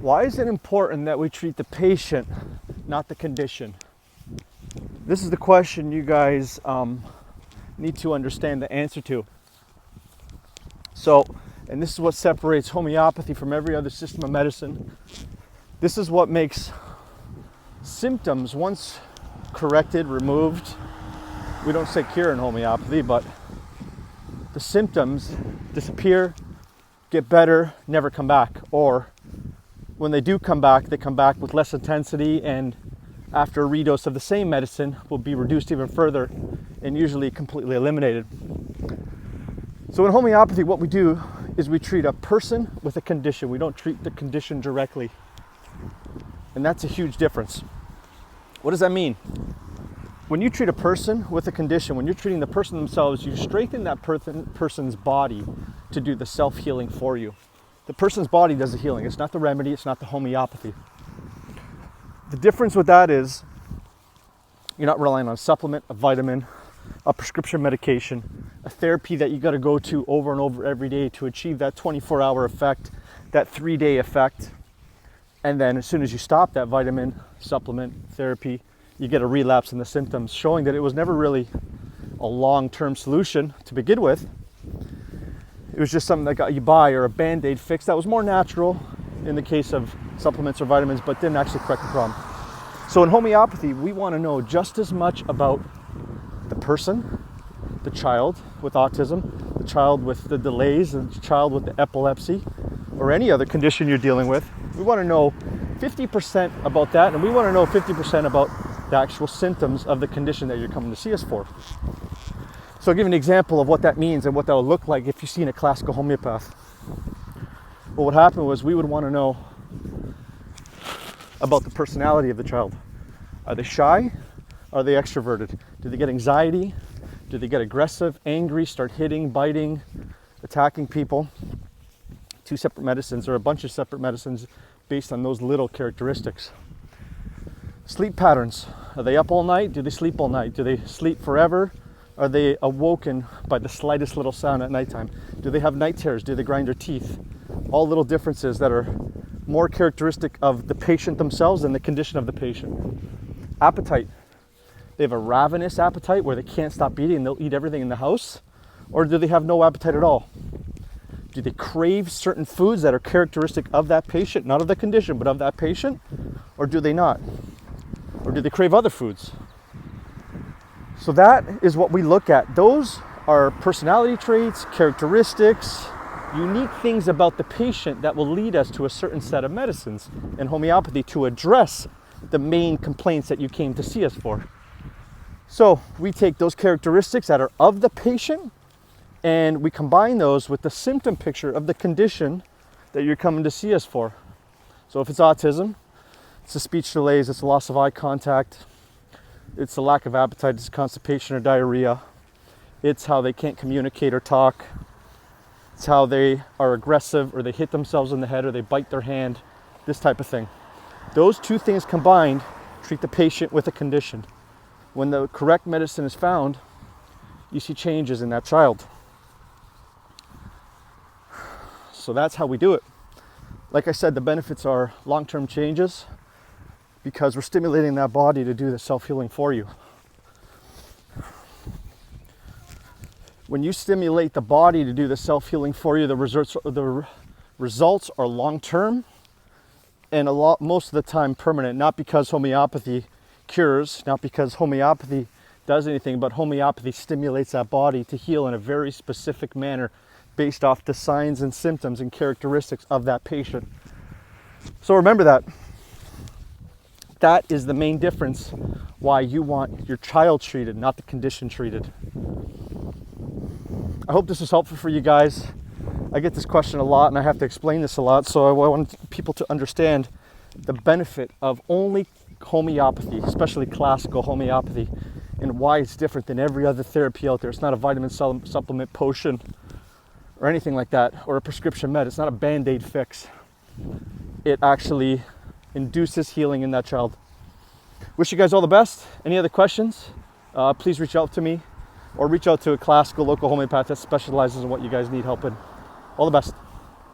Why is it important that we treat the patient, not the condition? This is the question you guys need to understand the answer to. So, and this is what separates homeopathy from every other system of medicine. This is what makes symptoms, once corrected, removed, we don't say cure in homeopathy, but the symptoms disappear, get better, never come back. Or when they do come back, they come back with less intensity, and after a redose of the same medicine will be reduced even further and usually completely eliminated. So in homeopathy, what we do is we treat a person with a condition. We don't treat the condition directly. And that's a huge difference. What does that mean? When you treat a person with a condition, when you're treating the person themselves, you strengthen that person's body to do the self-healing for you. The person's body does the healing. It's not the remedy. It's not the homeopathy. The difference with that is you're not relying on a supplement, a vitamin, a prescription medication, a therapy that you got to go to over and over every day to achieve that 24-hour effect, that 3-day effect. And then as soon as you stop that vitamin, supplement, therapy, you get a relapse in the symptoms, showing that it was never really a long-term solution to begin with. It was just something that got you by, or a band-aid fix that was more natural in the case of supplements or vitamins, but didn't actually correct the problem. So in homeopathy, we want to know just as much about the person, the child with autism, the child with the delays, the child with the epilepsy, or any other condition you're dealing with. We want to know 50% about that, and we want to know 50% about the actual symptoms of the condition that you're coming to see us for. So I'll give you an example of what that means and what that would look like if you've seen a classical homeopath. Well, what happened was we would want to know about the personality of the child. Are they shy? Are they extroverted? Do they get anxiety? Do they get aggressive, angry, start hitting, biting, attacking people? 2 separate medicines, or a bunch of separate medicines based on those little characteristics. Sleep patterns. Are they up all night? Do they sleep all night? Do they sleep forever? Are they awoken by the slightest little sound at nighttime? Do they have night terrors? Do they grind their teeth? All little differences that are more characteristic of the patient themselves than the condition of the patient. Appetite. They have a ravenous appetite where they can't stop eating and they'll eat everything in the house? Or do they have no appetite at all? Do they crave certain foods that are characteristic of that patient, not of the condition, but of that patient? Or do they not? Or do they crave other foods? So that is what we look at. Those are personality traits, characteristics, unique things about the patient that will lead us to a certain set of medicines in homeopathy to address the main complaints that you came to see us for. So we take those characteristics that are of the patient and we combine those with the symptom picture of the condition that you're coming to see us for. So if it's autism, it's the speech delays, it's the loss of eye contact, it's the lack of appetite, it's constipation or diarrhea, it's how they can't communicate or talk, it's how they are aggressive or they hit themselves in the head or they bite their hand, this type of thing. Those 2 things combined treat the patient with a condition. When the correct medicine is found, you see changes in that child. So that's how we do it. Like I said, the benefits are long-term changes because we're stimulating that body to do the self-healing for you. When you stimulate the body to do the self-healing for you, the results are long-term and most of the time permanent, not because homeopathy cures, not because homeopathy does anything, but homeopathy stimulates that body to heal in a very specific manner based off the signs and symptoms and characteristics of that patient. So remember that. That is the main difference why you want your child treated, not the condition treated. I hope this was helpful for you guys. I get this question a lot and I have to explain this a lot, so I want people to understand the benefit of only homeopathy, especially classical homeopathy, and why it's different than every other therapy out there. It's not a vitamin supplement potion or anything like that, or a prescription med. It's not a band-aid fix. It actually induces healing in that child. Wish you guys all the best. Any other questions? Please reach out to me or reach out to a classical local homeopath that specializes in what you guys need help in. All the best.